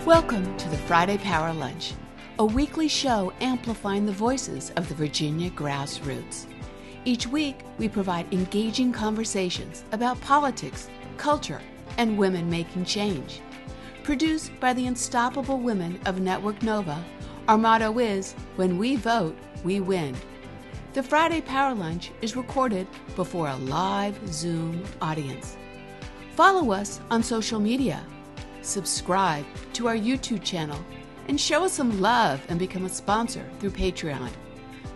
Welcome to the Friday Power Lunch, a weekly show amplifying the voices of the Virginia grassroots. Each week, we provide engaging conversations about politics, culture, and women making change. Produced by the unstoppable women of Network Nova, our motto is, when we vote, we win. The Friday Power Lunch is recorded before a live Zoom audience. Follow us on social media. Subscribe to our YouTube channel and show us some love and become a sponsor through Patreon.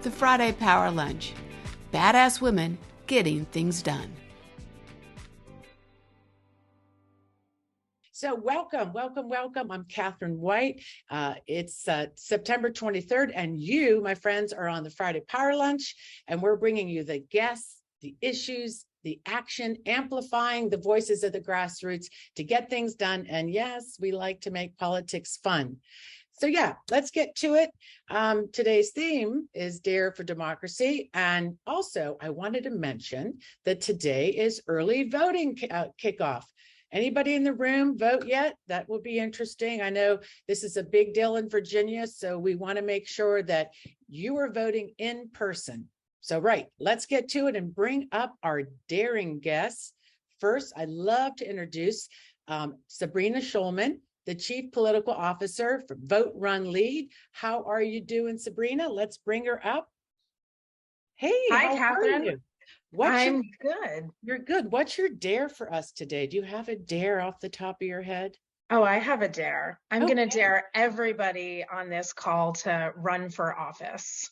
The Friday Power Lunch. Badass women getting things done. So welcome. I'm Katherine White. It's September 23rd, and you, my friends, are on the Friday Power Lunch, and we're bringing you the guests, the issues, the action, amplifying the voices of the grassroots to get things done. And yes, we like to make politics fun. So yeah, let's get to it. Today's theme is Dare for Democracy. And also, I wanted to mention that today is early voting kickoff. Anybody in the room vote yet? That will be interesting. I know this is a big deal in Virginia, so we want to make sure that you are voting in person. So, right, let's get to it and bring up our daring guests. First, I'd love to introduce SABRINA SHULMAN, the Chief Political Officer for VoteRunLead. How are you doing, SABRINA? Let's bring her up. Hey, hi, Katherine. I'm good. You're good. What's your dare for us today? Do you have a dare off the top of your head? Oh, I have a dare. I'm going to dare everybody on this call to run for office.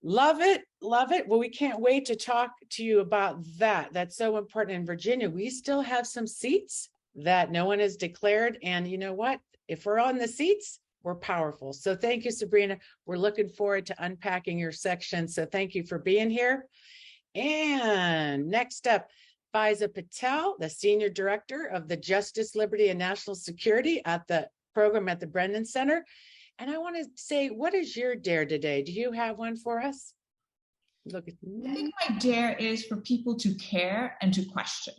Love it. Well, we can't wait to talk to you about that. That's so important in Virginia. We still have some seats that no one has declared. And you know what? If we're on the seats, we're powerful. So thank you, SABRINA. We're looking forward to unpacking your section. So thank you for being here. And next up, Faiza Patel, the Senior Director of the Justice, Liberty, and National Security at the program at the Brennan Center. And I want to say, what is your dare today? Do you have one for us? Look at me. I think my dare is for people to care and to question.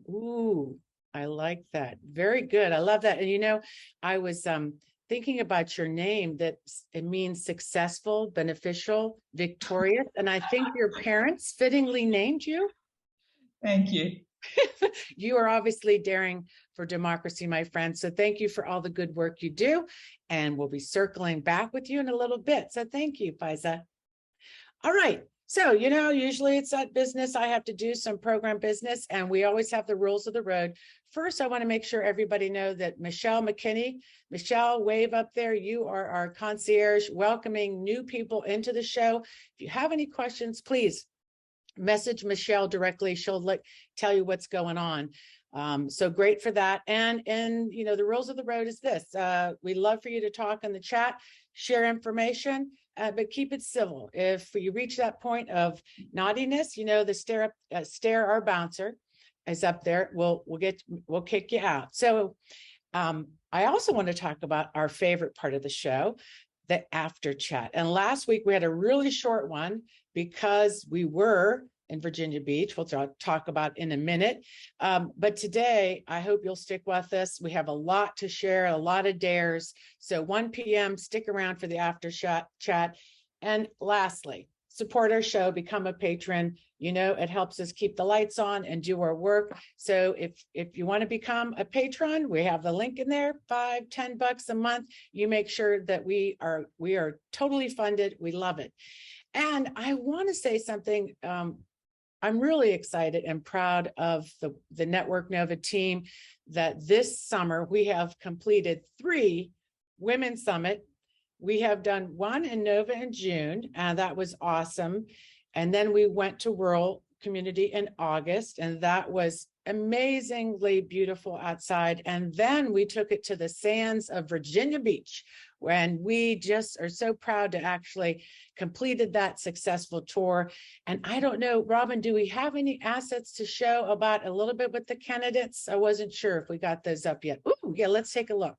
Ooh, I like that. Very good. I love that. And you know, I was thinking about your name, that it means successful, beneficial, victorious. And I think your parents fittingly named you. Thank you. You are obviously daring for democracy, my friend. So thank you for all the good work you do. And we'll be circling back with you in a little bit. So thank you, Faiza. All right. So, you know, usually it's that business. I have to do some program business, and we always have the rules of the road. First, I want to make sure everybody know that McKinney, Michelle, wave up there. You are our concierge, welcoming new people into the show. If you have any questions, please message Michelle directly. She'll tell you what's going on. So great for that. And you know, the rules of the road is this. We'd love for you to talk in the chat, share information, but keep it civil. If you reach that point of naughtiness, you know, the Stair, our bouncer, is up there. We'll kick you out. So I also want to talk about our favorite part of the show, the after chat. And last week we had a really short one because we were in Virginia Beach. We'll talk about in a minute. But today, I hope you'll stick with us. We have a lot to share, a lot of dares. So 1 p.m., stick around for the after chat. And lastly, support our show, become a patron. You know, it helps us keep the lights on and do our work. So if you want to become a patron, we have the link in there, $5-10 a month. You make sure that we are totally funded. We love it. And I want to say something. I'm really excited and proud of the Network Nova team that this summer we have completed 3 Women's Summit. We have done one in Nova in June, and that was awesome. And then we went to rural community in August, and that was amazingly beautiful outside. And then we took it to the sands of Virginia Beach, when we just are so proud to actually completed that successful tour. And I don't know, Robbin, do we have any assets to show about a little bit with the candidates? I wasn't sure if we got those up yet. Ooh, yeah, let's take a look.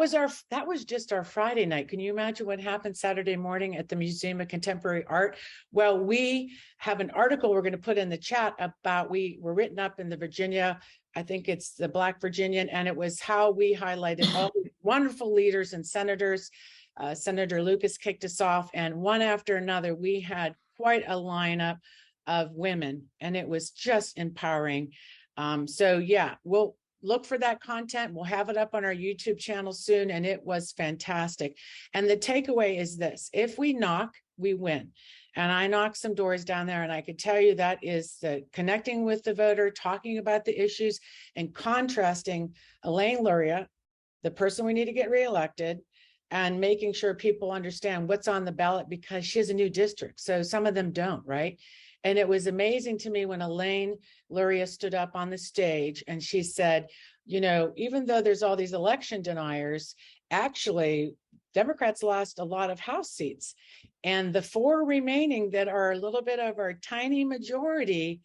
was just our Friday night. Can you imagine what happened Saturday morning at the Museum of Contemporary Art? Well, we have an article we're going to put in the chat about, we were written up in the Virginia, I think it's the Black Virginian, and it was how we highlighted all the wonderful leaders and senators. Senator Lucas kicked us off, and one after another, we had quite a lineup of women, and it was just empowering. So yeah, we'll look for that content. We'll have it up on our YouTube channel soon, and it was fantastic. And the takeaway is this: if we knock, we win. And I knocked some doors down there, and I could tell you that is the connecting with the voter, talking about the issues, and contrasting Elaine Luria, the person we need to get reelected, and making sure people understand what's on the ballot, because she has a new district. So some of them don't, right? And it was amazing to me when Elaine Luria stood up on the stage and she said, you know, even though there's all these election deniers, actually Democrats lost a lot of House seats. And the 4 remaining that are a little bit of our tiny majority,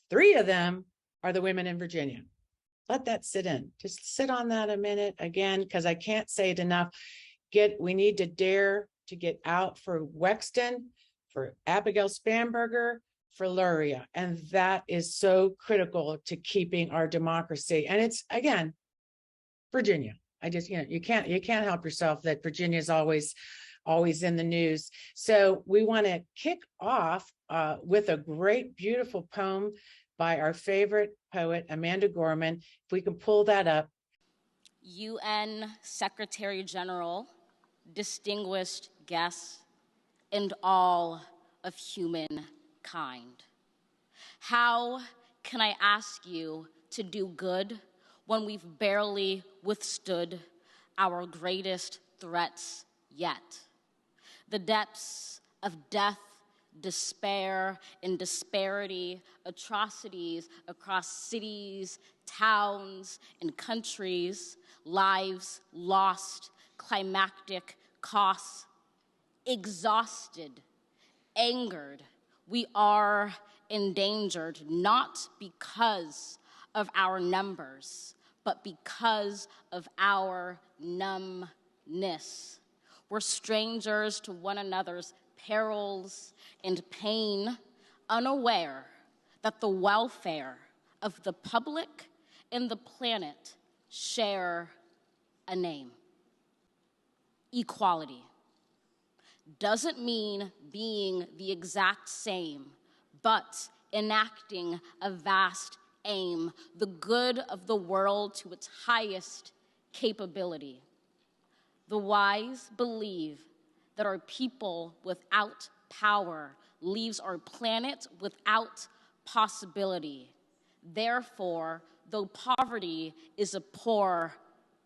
3 of them are the women in Virginia. Let that sit in. Just sit on that a minute again, because I can't say it enough. We need to dare to get out for Wexton, for Abigail Spanberger, for Luria. And that is so critical to keeping our democracy. And it's, again, Virginia. I just, you know, you can't help yourself that Virginia is always in the news. So we want to kick off with a great, beautiful poem by our favorite poet, Amanda Gorman. If we can pull that up. UN Secretary General, distinguished guests, and all of humankind. How can I ask you to do good when we've barely withstood our greatest threats yet? The depths of death, despair, and disparity, atrocities across cities, towns, and countries, lives lost, climactic costs, exhausted, angered. We are endangered, not because of our numbers, but because of our numbness. We're strangers to one another's perils and pain, unaware that the welfare of the public and the planet share a name. Equality doesn't mean being the exact same, but enacting a vast aim, the good of the world to its highest capability. The wise believe that our people without power leaves our planet without possibility. Therefore, though poverty is a poor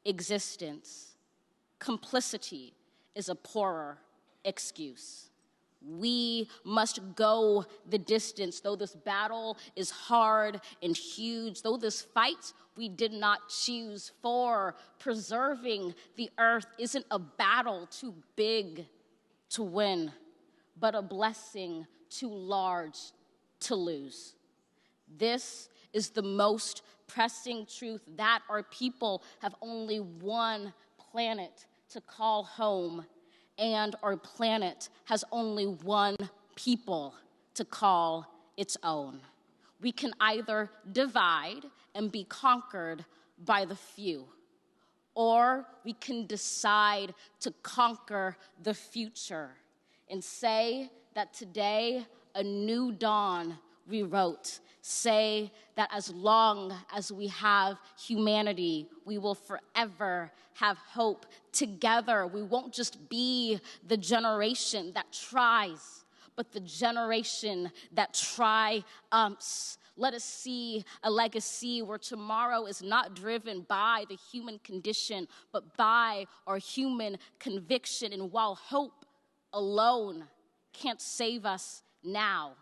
existence, complicity is a poorer excuse. We must go the distance, though this battle is hard and huge, though this fight we did not choose, for preserving the earth isn't a battle too big to win, but a blessing too large to lose. This is the most pressing truth, that our people have only one planet to call home, and our planet has only one people to call its own. We can either divide and be conquered by the few, or we can decide to conquer the future and say that today a new dawn rewrote. Say that as long as we have humanity, we will forever have hope. Together, we won't just be the generation that tries, but the generation that triumphs. Let us see a legacy where tomorrow is not driven by the human condition, but by our human conviction. And while hope alone can't save us now,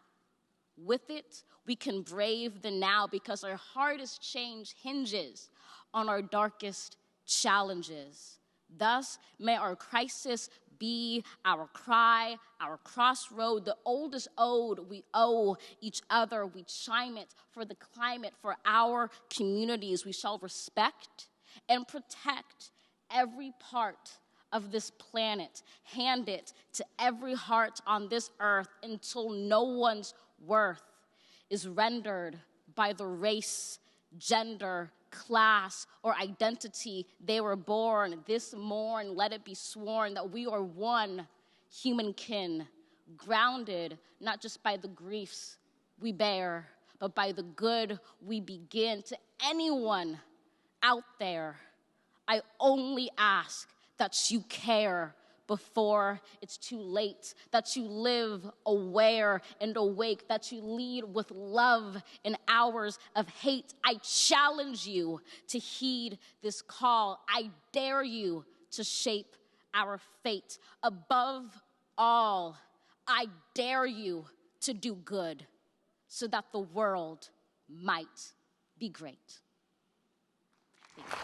with it, we can brave the now, because our hardest change hinges on our darkest challenges. Thus, may our crisis be our cry, our crossroad, the oldest ode we owe each other. We chime it for the climate, for our communities. We shall respect and protect every part of this planet, hand it to every heart on this earth until no one's worth is rendered by the race, gender, class, or identity they were born. This morn, let it be sworn that we are one human kin, grounded not just by the griefs we bear, but by the good we begin. To anyone out there, I only ask that you care before it's too late, that you live aware and awake, that you lead with love in hours of hate. I challenge you to heed this call. I dare you to shape our fate. Above all, I dare you to do good so that the world might be great. Thank you.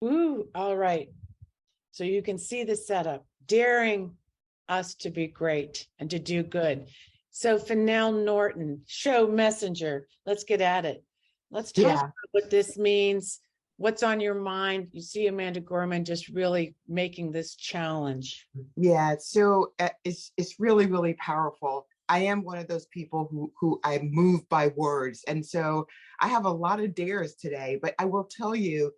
Ooh, all right. So you can see the setup, daring us to be great and to do good. So Fennell Norton, show messenger. Let's get at it. Let's talk about what this means. What's on your mind? You see Amanda Gorman just really making this challenge. Yeah, so it's really, really powerful. I am one of those people who I move by words. And so I have a lot of dares today, but I will tell you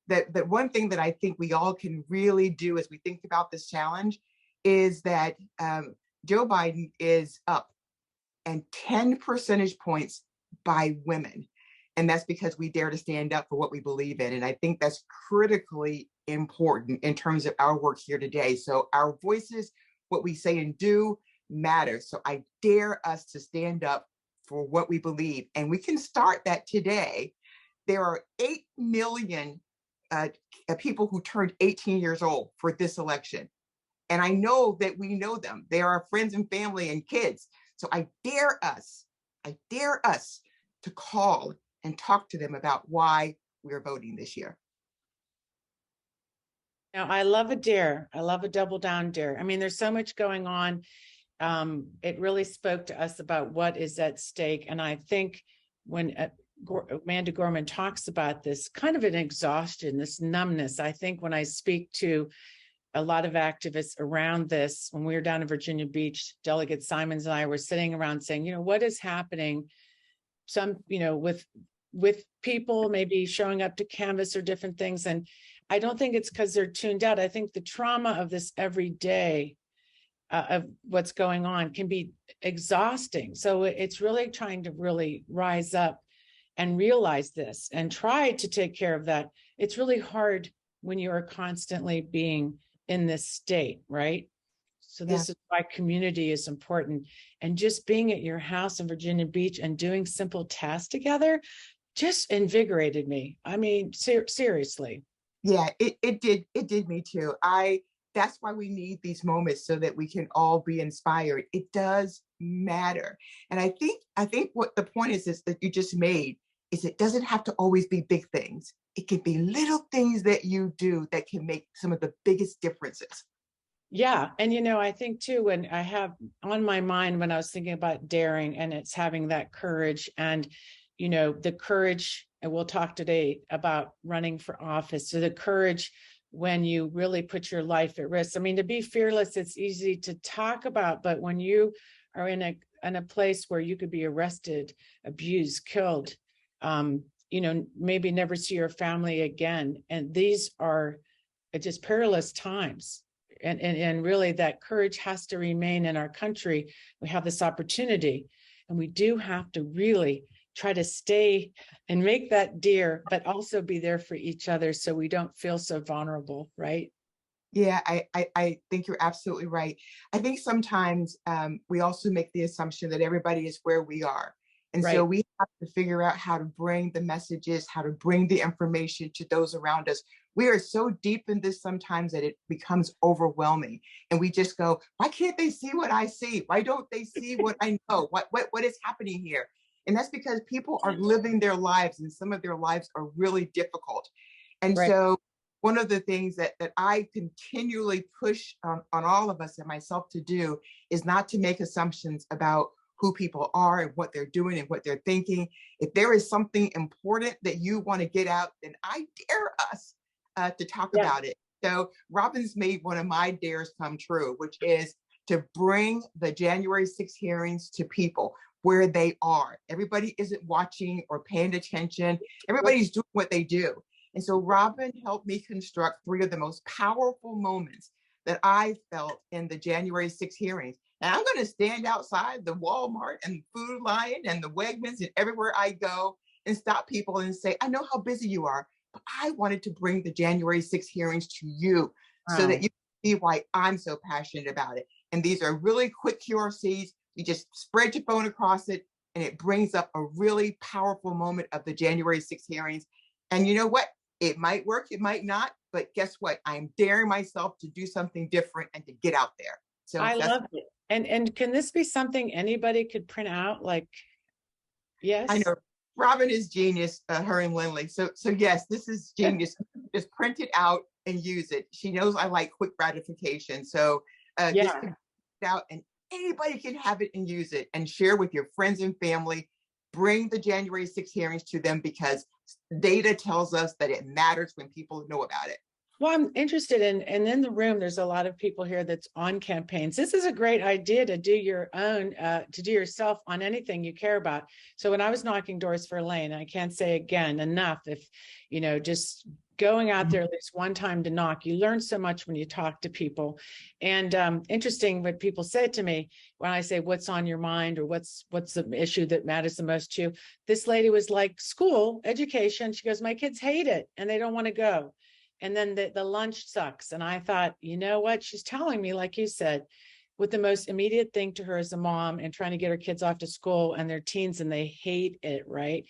that one thing that I think we all can really do as we think about this challenge is that Joe Biden is up and 10 percentage points by women. And that's because we dare to stand up for what we believe in. And I think that's critically important in terms of our work here today. So our voices, what we say and do, matters. So I dare us to stand up for what we believe. And we can start that today. There are 8 million people who turned 18 years old for this election. And I know that we know them. They are our friends and family and kids. So I dare us to call and talk to them about why we're voting this year. Now, I love a dare. I love a double down dare. I mean, there's so much going on. It really spoke to us about what is at stake. And I think when Amanda Gorman talks about this kind of an exhaustion, this numbness, I think when I speak to a lot of activists around this, when we were down in Virginia Beach, Delegate Simons and I were sitting around saying, what is happening? Some, with people maybe showing up to canvas or different things. And I don't think it's because they're tuned out. I think the trauma of this every day of what's going on can be exhausting. So it's really trying to really rise up and realize this and try to take care of that. It's really hard when you are constantly being in this state, right? So this is why community is important. And just being at your house in Virginia Beach and doing simple tasks together just invigorated me. I mean, seriously. Yeah, it did me too. That's why we need these moments so that we can all be inspired. It does matter. And I think what the point is that you just made is it doesn't have to always be big things. It can be little things that you do that can make some of the biggest differences. Yeah. And, I think too, when I have on my mind, when I was thinking about daring, and it's having that courage and, the courage, and we'll talk today about running for office. So the courage when you really put your life at risk. I mean, to be fearless, it's easy to talk about, but when you are in a place where you could be arrested, abused, killed, maybe never see your family again. And these are just perilous times. And really that courage has to remain in our country. We have this opportunity, and we do have to really try to stay and make that dare, but also be there for each other so we don't feel so vulnerable, right? Yeah, I think you're absolutely right. I think sometimes we also make the assumption that everybody is where we are. And so we have to figure out how to bring the messages, how to bring the information to those around us. We are so deep in this sometimes that it becomes overwhelming. And we just go, why can't they see what I see? Why don't they see what I know? What is happening here? And that's because people are living their lives, and some of their lives are really difficult. And so one of the things that I continually push on all of us and myself to do is not to make assumptions about who people are and what they're doing and what they're thinking. If there is something important that you want to get out, then I dare us to talk about it. So Robbin's made one of my dares come true, which is to bring the January 6th hearings to people where they are. Everybody isn't watching or paying attention. Everybody's doing what they do. And so Robbin helped me construct 3 of the most powerful moments that I felt in the January 6th hearings. And I'm going to stand outside the Walmart and Food Lion and the Wegmans and everywhere I go and stop people and say, I know how busy you are, but I wanted to bring the January 6th hearings to you so that you can see why I'm so passionate about it. And these are really quick QRCs. You just spread your phone across it, and it brings up a really powerful moment of the January 6th hearings. And you know what? It might work, it might not, but guess what? I'm daring myself to do something different and to get out there. So I love it. And can this be something anybody could print out? Like, yes. I know Robbin is genius, her and Lindley. So yes, this is genius. Just print it out and use it. She knows I like quick gratification. So just print it out, and anybody can have it and use it and share with your friends and family. Bring the January 6th hearings to them, because data tells us that it matters when people know about it. Well, I'm interested in, and in the room, there's a lot of people here that's on campaigns. This is a great idea to do your own, to do yourself on anything you care about. So when I was knocking doors for Elaine, I can't say again enough, if, you know, just going out there at least one time to knock, you learn so much when you talk to people. And interesting what people say to me when I say, what's on your mind, or what's the issue that matters the most to you? This lady was like, school, education. She goes, my kids hate it and they don't want to go. And then the lunch sucks. And I thought, you know what? She's telling me, like you said, what the most immediate thing to her as a mom, and trying to get her kids off to school, and they're teens and they hate it, right?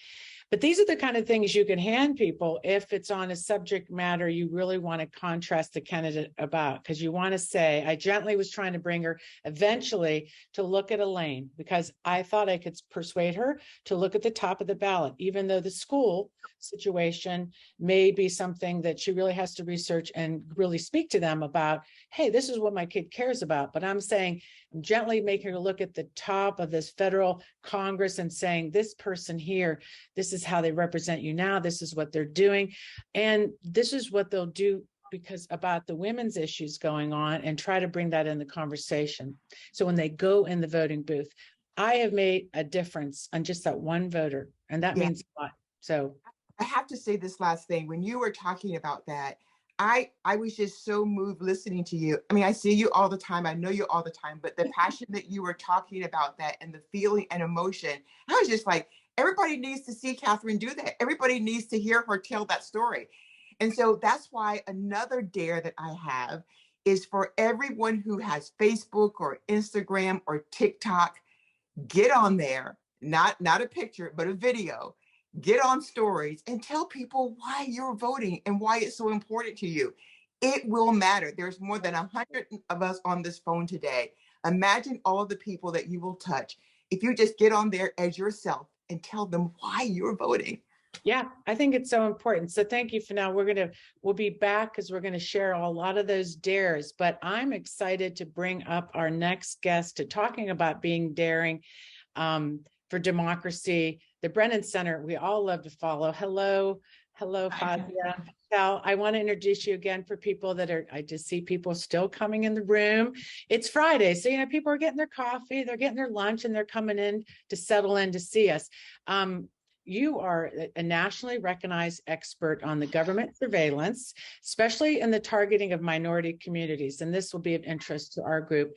But these are the kind of things you can hand people if it's on a subject matter you really want to contrast the candidate about, because you want to say, I gently was trying to bring her eventually to look at Elaine, because I thought I could persuade her to look at the top of the ballot, even though the school situation may be something that she really has to research and really speak to them about. Hey, this is what my kid cares about. But I'm saying, I'm gently making her look at the top of this federal Congress and saying, this person here, this is how they represent you now. This is what they're doing. And this is what they'll do because about the women's issues going on, and try to bring that in the conversation. So when they go in the voting booth, I have made a difference on just that one voter. And that means a lot. So I have to say this last thing. When you were talking about that, I was just so moved listening to you. I mean, I see you all the time. I know you all the time, but the passion that you were talking about that, and the feeling and emotion, I was just like, everybody needs to see Katherine do that. Everybody needs to hear her tell that story. And so that's why another dare that I have is for everyone who has Facebook or Instagram or TikTok, get on there, not a picture, but a video. Get on stories and tell people why you're voting and why it's so important to you. It will matter. There's more than 100 of us on this phone today. Imagine all of the people that you will touch if you just get on there as yourself and tell them why you're voting. yeah, I think it's so important. So thank you for now. We'll be back because we're going to share a lot of those dares, but I'm excited to bring up our next guest to talking about being daring for democracy. The Brennan Center, we all love to follow. Hello, Fazia. I want to introduce you again for people that are, I just see people still coming in the room. It's Friday, so, you know, people are getting their coffee, they're getting their lunch, and they're coming in to settle in to see us. You are a nationally recognized expert on the government surveillance, especially in the targeting of minority communities. And this will be of interest to our group,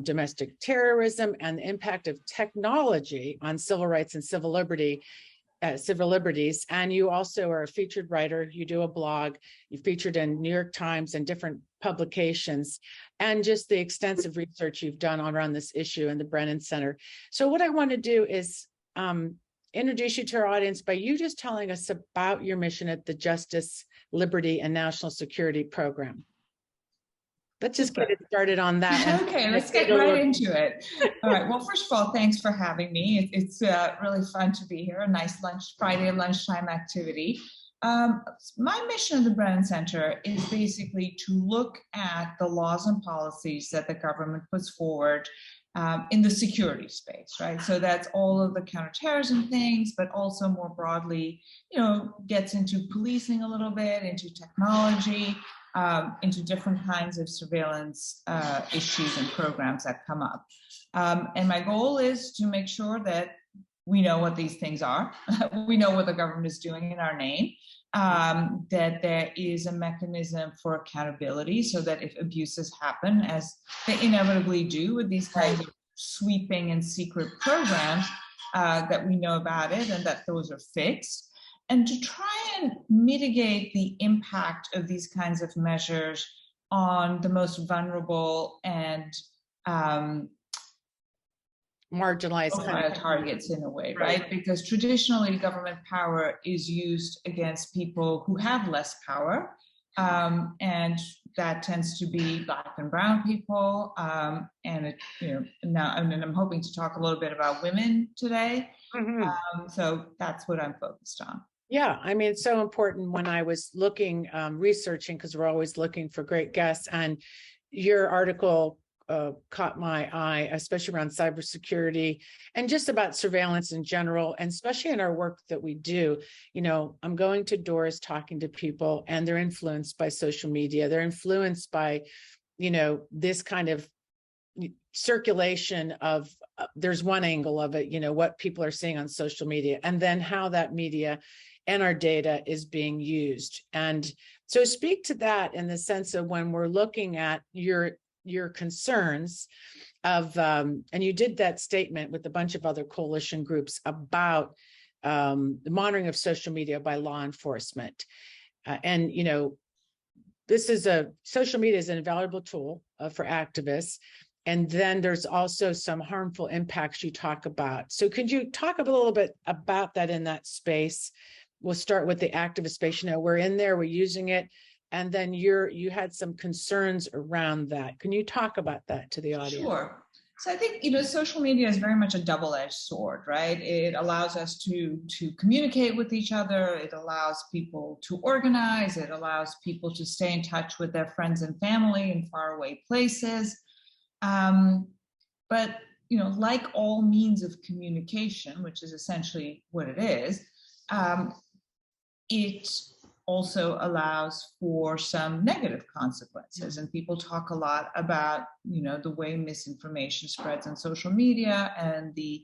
domestic terrorism and the impact of technology on civil rights and civil liberties. And you also are a featured writer. You do a blog. You featured in New York Times and different publications, and just the extensive research you've done around this issue in the Brennan Center. So what I want to do is introduce you to our audience by you just telling us about your mission at the Justice, Liberty, and National Security Program. Let's just get it started on that. Okay, let's get right into it. All right. Well, first of all, thanks for having me. It's really fun to be here. A nice Friday lunchtime activity. My mission at the Brennan Center is basically to look at the laws and policies that the government puts forward in the security space, right? So that's all of the counterterrorism things, but also more broadly, gets into policing a little bit, into technology, into different kinds of surveillance issues and programs that come up. And my goal is to make sure that we know what these things are. We know what the government is doing in our name, that there is a mechanism for accountability so that if abuses happen, as they inevitably do with these kinds of sweeping and secret programs, that we know about it and that those are fixed. And to try and mitigate the impact of these kinds of measures on the most vulnerable and marginalized targets in a way, right? Because traditionally government power is used against people who have less power, and that tends to be Black and brown people. And now, and I'm hoping to talk a little bit about women today. So that's what I'm focused on. Yeah, I mean, it's so important. When I was looking, researching, because we're always looking for great guests, and your article caught my eye, especially around cybersecurity and just about surveillance in general, and especially in our work that we do. I'm going to doors, talking to people, and they're influenced by social media. They're influenced by, this kind of circulation of, there's one angle of it, what people are seeing on social media, and then how that media and our data is being used. And so speak to that in the sense of when we're looking at your concerns of, and you did that statement with a bunch of other coalition groups about the monitoring of social media by law enforcement. And, social media is an invaluable tool for activists. And then there's also some harmful impacts you talk about. So could you talk a little bit about that in that space? We'll start with the activist space. We're in there, we're using it. And then you had some concerns around that. Can you talk about that to the audience? Sure. So I think, social media is very much a double-edged sword, right? It allows us to communicate with each other. It allows people to organize. It allows people to stay in touch with their friends and family in faraway places. But, like all means of communication, which is essentially what it is, it also allows for some negative consequences. And people talk a lot about, the way misinformation spreads on social media and the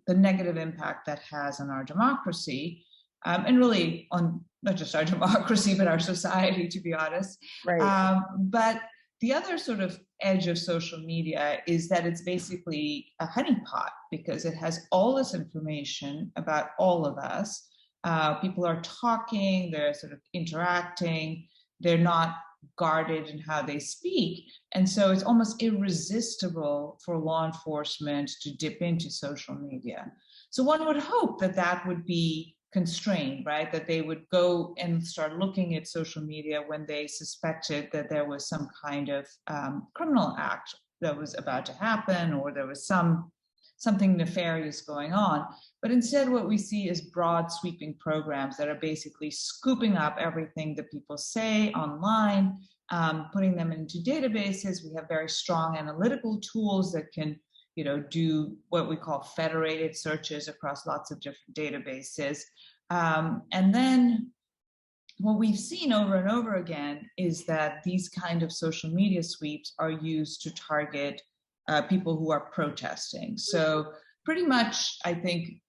negative impact that has on our democracy, and really on not just our democracy, but our society, to be honest. Right. But the other sort of edge of social media is that it's basically a honeypot because it has all this information about all of us. People are talking, they're sort of interacting, they're not guarded in how they speak. And so it's almost irresistible for law enforcement to dip into social media. So one would hope that that would be constrained, right? That they would go and start looking at social media when they suspected that there was some kind of criminal act that was about to happen, or there was something nefarious going on. But instead, what we see is broad sweeping programs that are basically scooping up everything that people say online, putting them into databases. We have very strong analytical tools that can, do what we call federated searches across lots of different databases. And then what we've seen over and over again is that these kind of social media sweeps are used to target people who are protesting. So pretty much, I think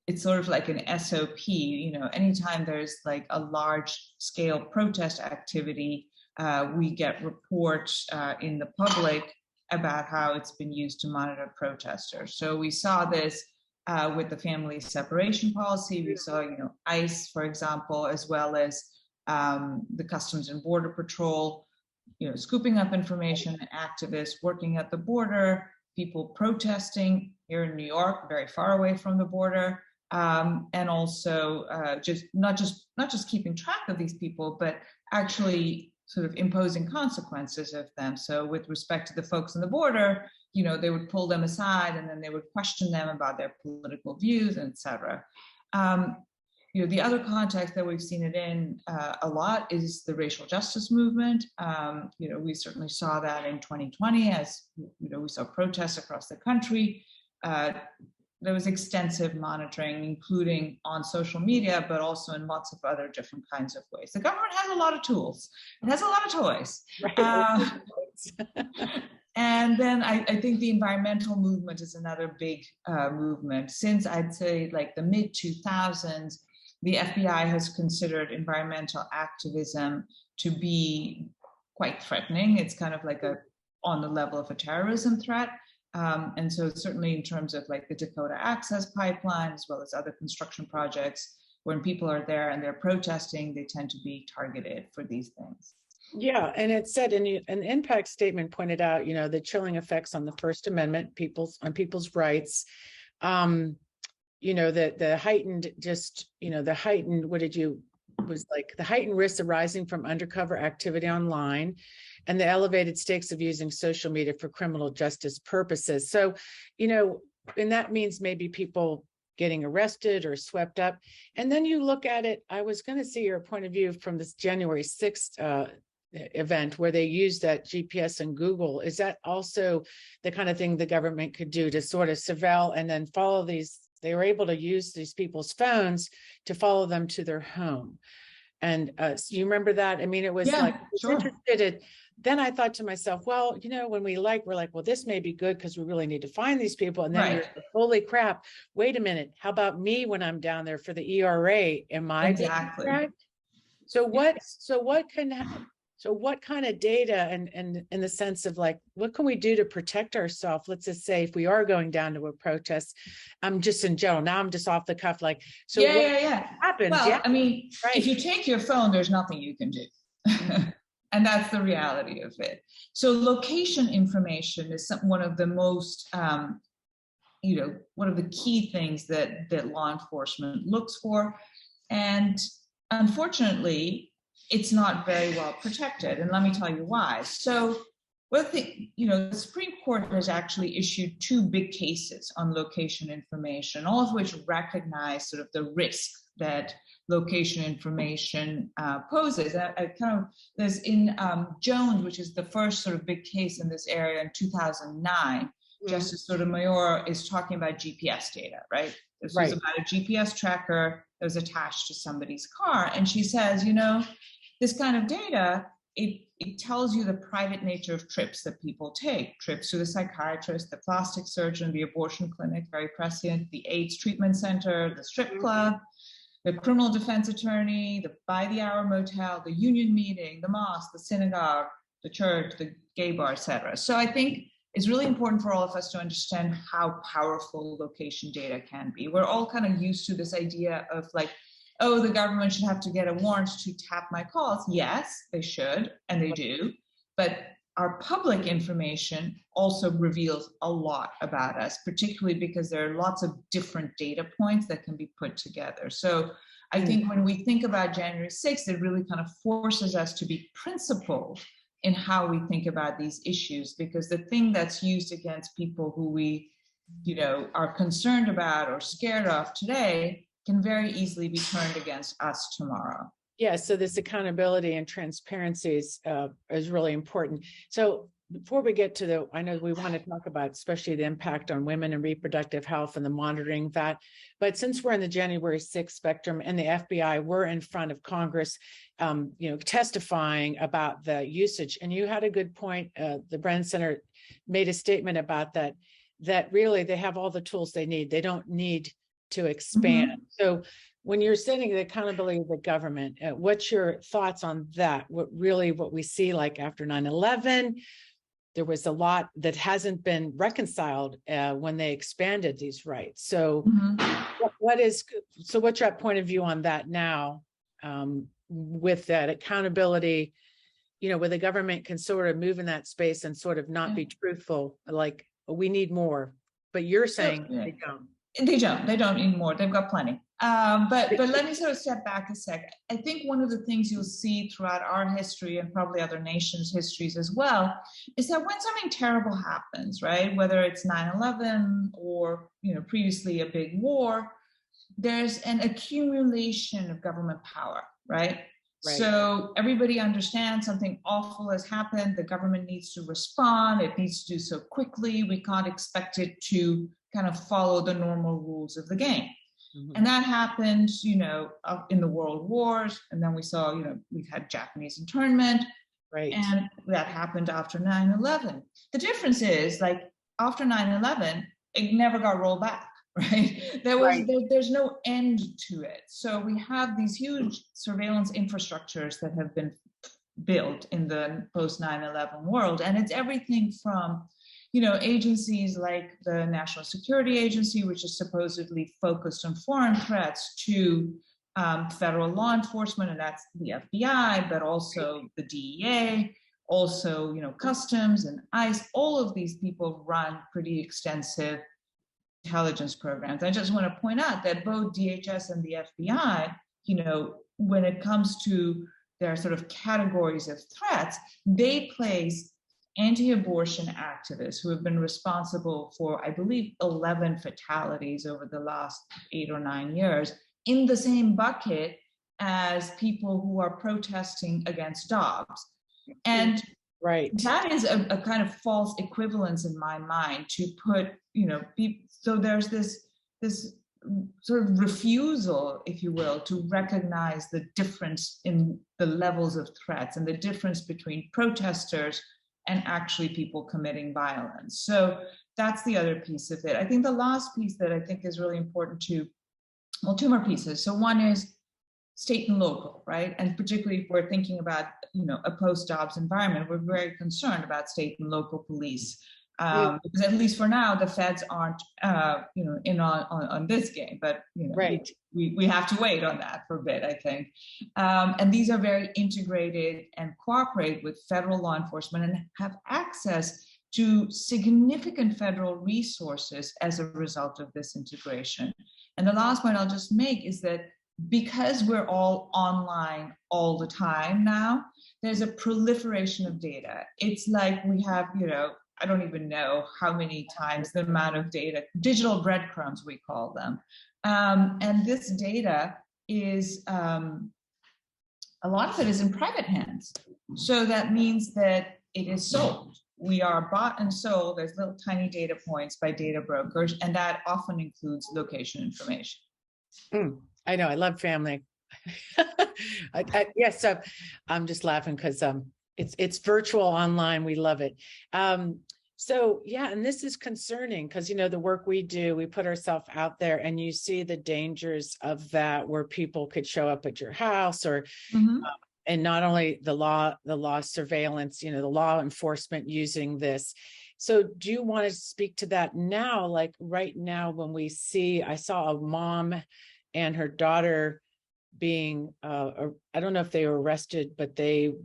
it's sort of like an SOP, anytime there's like a large scale protest activity, we get reports in the public about how it's been used to monitor protesters. So we saw this with the family separation policy. We saw, ICE, for example, as well as the Customs and Border Patrol, scooping up information, activists working at the border, people protesting here in New York, very far away from the border, and also just not just keeping track of these people, but actually sort of imposing consequences of them. So with respect to the folks on the border, they would pull them aside and then they would question them about their political views, et cetera. the other context that we've seen it in a lot is the racial justice movement. We certainly saw that in 2020 as, we saw protests across the country. There was extensive monitoring, including on social media, but also in lots of other different kinds of ways. The government has a lot of tools. It has a lot of toys. Right. And then I think the environmental movement is another big movement. Since I'd say like the mid-2000s, the FBI has considered environmental activism to be quite threatening. It's kind of like on the level of a terrorism threat. And so certainly in terms of like the Dakota Access Pipeline, as well as other construction projects, when people are there and they're protesting, they tend to be targeted for these things. Yeah, and it said in an impact statement pointed out, the chilling effects on the First Amendment, people's rights, the heightened the heightened risks arising from undercover activity online, and the elevated stakes of using social media for criminal justice purposes. So, and that means maybe people getting arrested or swept up. And then you look at it, I was going to see your point of view from this January 6th event where they used that GPS and Google. Is that also the kind of thing the government could do to sort of surveil and then follow these? They were able to use these people's phones to follow them to their home. And you remember that? I mean, it was sure. Interested. Then I thought to myself, well, when we're like, well, this may be good because we really need to find these people. And then you're like, holy crap, wait a minute. How about me when I'm down there for the ERA? Am I exactly? So what kind of data and in the sense of like, what can we do to protect ourselves? Let's just say if we are going down to a protest, I'm just in general, now I'm just off the cuff, like, so what happens? Well, I mean, if you take your phone, there's nothing you can do. And that's the reality of it. So location information is one of the most, one of the key things that law enforcement looks for. And unfortunately, it's not very well protected. And let me tell you why. So the Supreme Court has actually issued 2 big cases on location information, all of which recognize sort of the risk that location information poses. There's in Jones, which is the first sort of big case in this area in 2009, Justice Sotomayor is talking about GPS data, right? This was about a GPS tracker that was attached to somebody's car. And she says, this kind of data, it tells you the private nature of trips that people take, trips to the psychiatrist, the plastic surgeon, the abortion clinic, very prescient, the AIDS treatment center, the strip club, the criminal defense attorney, the by-the-hour motel, the union meeting, the mosque, the synagogue, the church, the gay bar, etc. So I think it's really important for all of us to understand how powerful location data can be. We're all kind of used to this idea of like, oh, the government should have to get a warrant to tap my calls. Yes, they should, and they do. But our public information also reveals a lot about us, particularly because there are lots of different data points that can be put together. So I think when we think about January 6th, it really kind of forces us to be principled in how we think about these issues, because the thing that's used against people who we, are concerned about or scared of today can very easily be turned against us tomorrow. Yeah, so this accountability and transparency is really important. So before we get to I know we want to talk about especially the impact on women and reproductive health and the monitoring of that, but since we're in the January 6th spectrum and the FBI were in front of Congress, testifying about the usage, and you had a good point, the Brennan Center made a statement about that really they have all the tools they need. They don't need to expand. So when you're setting the accountability of the government, what's your thoughts on that? What we see like after 9/11, there was a lot that hasn't been reconciled when they expanded these rights. So what's your point of view on that now with that accountability, where the government can sort of move in that space and sort of not be truthful, like we need more, but you're saying they don't. They don't need more. They've got plenty. But let me sort of step back a sec. I think one of the things you'll see throughout our history and probably other nations' histories as well is that when something terrible happens, right, whether it's 9/11 or previously a big war, there's an accumulation of government power, right? Right. So everybody understands something awful has happened. The government needs to respond. It needs to do so quickly. We can't expect it to kind of follow the normal rules of the game. And that happened, up in the world wars. And then we saw, we've had Japanese internment. Right. And that happened after 9/11. The difference is, like, after 9/11, it never got rolled back, right? There's no end to it. So we have these huge surveillance infrastructures that have been built in the post 9/11 world. And it's everything from, agencies like the National Security Agency, which is supposedly focused on foreign threats, to federal law enforcement, and that's the FBI, but also the DEA, also, Customs and ICE. All of these people run pretty extensive intelligence programs. I just want to point out that both DHS and the FBI, when it comes to their sort of categories of threats, they place anti-abortion activists who have been responsible for, I believe, 11 fatalities over the last 8 or 9 years in the same bucket as people who are protesting against Dobbs. And that is a kind of false equivalence in my mind to put, so there's this sort of refusal, if you will, to recognize the difference in the levels of threats and the difference between protesters and actually people committing violence. So that's the other piece of it. I think the last piece that I think is really important two more pieces. So one is state and local, right? And particularly if we're thinking about, a post-Dobbs environment, we're very concerned about state and local police. Because at least for now, the feds aren't, in on this game, but we have to wait on that for a bit, I think. And these are very integrated and cooperate with federal law enforcement and have access to significant federal resources as a result of this integration. And the last point I'll just make is that because we're all online all the time now, there's a proliferation of data. It's like we have, I don't even know how many times the amount of data, digital breadcrumbs, we call them. And this data is, a lot of it is in private hands. So that means that it is sold. We are bought and sold as little tiny data points by data brokers, and that often includes location information. I know, I love family. Yes, so I'm just laughing because it's virtual online. We love it. So yeah, and this is concerning because, the work we do, we put ourselves out there and you see the dangers of that, where people could show up at your house or, and not only the law surveillance, the law enforcement using this. So do you want to speak to that now? Like right now, when I saw a mom and her daughter being, I don't know if they were arrested, but the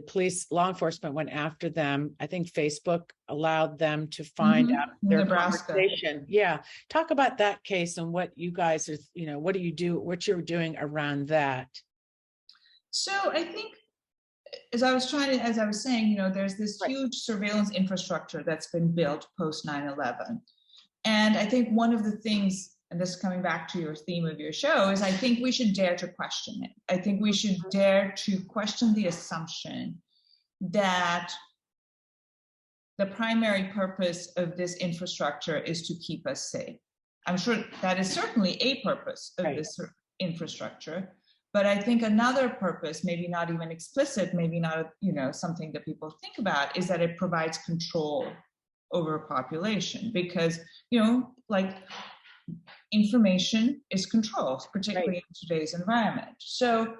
police, law enforcement went after them. I think Facebook allowed them to find out their conversation. Yeah. Talk about that case and what you guys are, what you're doing around that. So I think, as I was saying, there's this huge surveillance infrastructure that's been built post 9/11. And I think one of the things, and this is coming back to your theme of your show, is I think we should dare to question it. I think we should dare to question the assumption that the primary purpose of this infrastructure is to keep us safe. I'm sure that is certainly a purpose of this infrastructure, but I think another purpose, maybe not even explicit, maybe not, something that people think about, is that it provides control over a population because, information is control, particularly in today's environment. So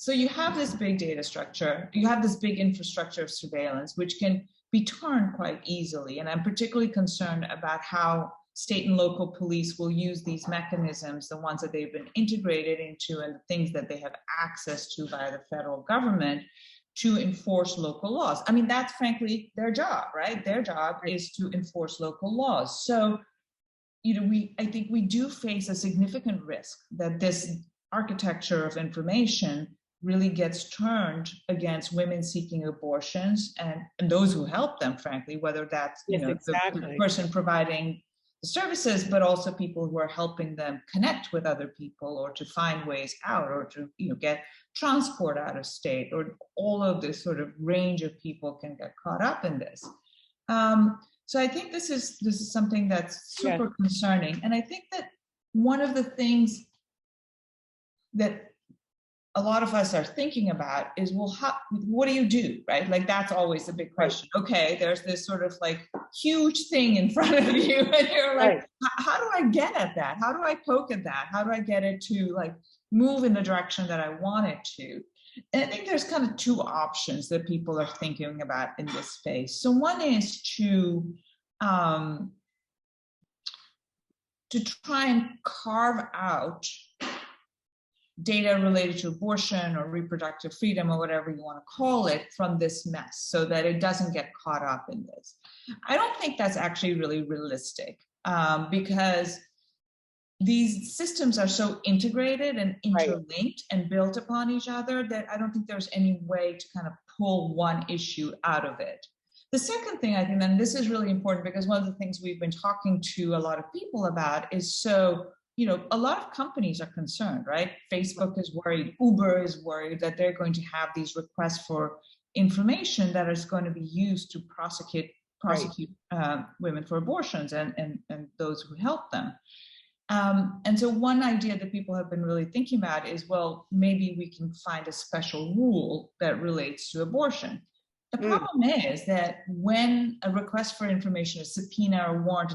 you have this big data structure, you have this big infrastructure of surveillance, which can be turned quite easily. And I'm particularly concerned about how state and local police will use these mechanisms, the ones that they've been integrated into and the things that they have access to via the federal government, to enforce local laws. I mean, that's frankly their job, right? Their job is to enforce local laws. So I think we do face a significant risk that this architecture of information really gets turned against women seeking abortions and those who help them, frankly, whether that's the person providing the services, but also people who are helping them connect with other people or to find ways out or to, get transport out of state, or all of this sort of range of people can get caught up in this. So I think this is something that's super concerning. And I think that one of the things that a lot of us are thinking about is, well, what do you do, right? Like, that's always the big question. Okay, there's this sort of like huge thing in front of you, and you're like, how do I get at that? How do I poke at that? How do I get it to like move in the direction that I want it to? And I think there's kind of two options that people are thinking about in this space. So one is to try and carve out data related to abortion or reproductive freedom or whatever you want to call it from this mess, so that it doesn't get caught up in this. I don't think that's actually really realistic, because these systems are so integrated and interlinked and built upon each other that I don't think there's any way to kind of pull one issue out of it. The second thing I think, and this is really important, because one of the things we've been talking to a lot of people about is, so, a lot of companies are concerned, right? Facebook is worried, Uber is worried that they're going to have these requests for information that is going to be used to prosecute women for abortions and those who help them. And so one idea that people have been really thinking about is, well, maybe we can find a special rule that relates to abortion. The problem is that when a request for information, a subpoena or warrant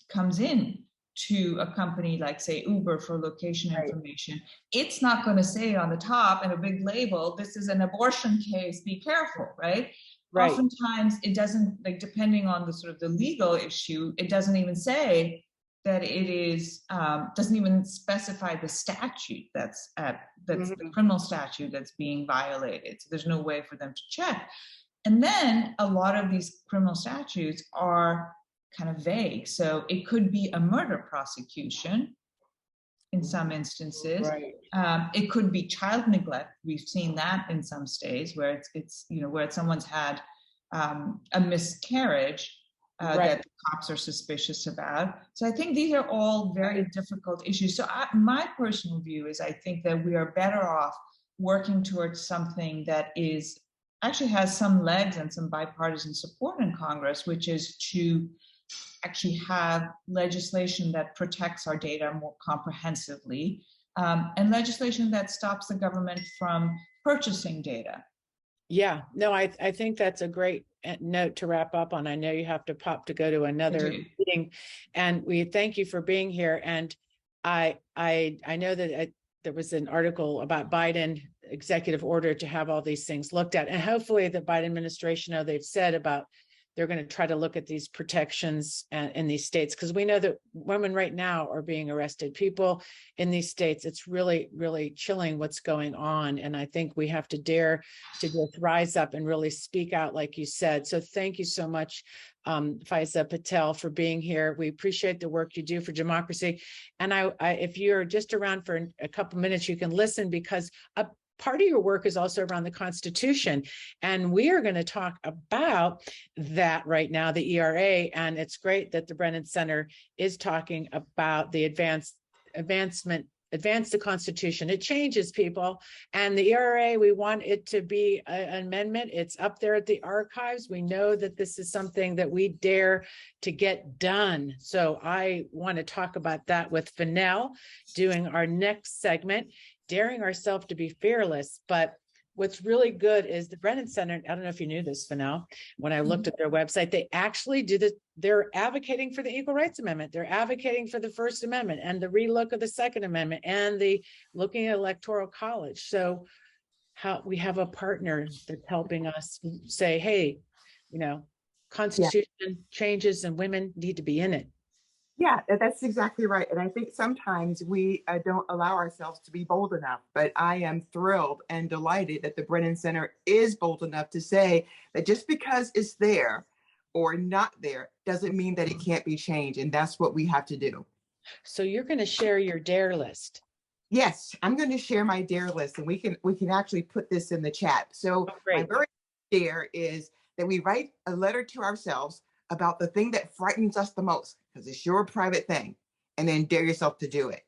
comes in to a company like, say, Uber for location information, it's not going to say on the top in a big label, this is an abortion case, be careful, right? Oftentimes it doesn't, like, depending on the sort of the legal issue, it doesn't even say that it is, doesn't even specify the statute that's the criminal statute that's being violated. So there's no way for them to check. And then a lot of these criminal statutes are kind of vague. So it could be a murder prosecution in some instances. It could be child neglect. We've seen that in some states where it's where someone's had a miscarriage that the cops are suspicious about. So I think these are all very difficult issues. So my personal view is, I think that we are better off working towards something that is actually has some legs and some bipartisan support in Congress, which is to actually have legislation that protects our data more comprehensively, and legislation that stops the government from purchasing data. Yeah, no, I think that's a great note to wrap up on. I know you have to pop to go to another meeting, and we thank you for being here. And I know that there was an article about Biden executive order to have all these things looked at, and hopefully the Biden administration, they've said about they're going to try to look at these protections in these states, because we know that women right now are being arrested. People in these states, it's really, really chilling what's going on. And I think we have to dare to just rise up and really speak out, like you said. So thank you so much, Faiza Patel, for being here. We appreciate the work you do for democracy. And if you're just around for a couple minutes, you can listen, because part of your work is also around the Constitution. And we are going to talk about that right now, the ERA. And it's great that the Brennan Center is talking about the advance the Constitution. It changes, people. And the ERA, we want it to be an amendment. It's up there at the archives. We know that this is something that we dare to get done. So I want to talk about that with Fennell doing our next segment, daring ourselves to be fearless. But what's really good is the Brennan Center, I don't know if you knew this, Fennell, when I looked at their website, they actually do this. They're advocating for the Equal Rights Amendment. They're advocating for the First Amendment and the relook of the Second Amendment and the looking at Electoral College. So we have a partner that's helping us say, hey, Constitution changes and women need to be in it. Yeah, that's exactly right. And I think sometimes we don't allow ourselves to be bold enough, but I am thrilled and delighted that the Brennan Center is bold enough to say that just because it's there or not there doesn't mean that it can't be changed. And that's what we have to do. So you're going to share your DARE list. Yes, I'm going to share my DARE list, and we can actually put this in the chat. So my very DARE is that we write a letter to ourselves about the thing that frightens us the most, because it's your private thing, and then dare yourself to do it.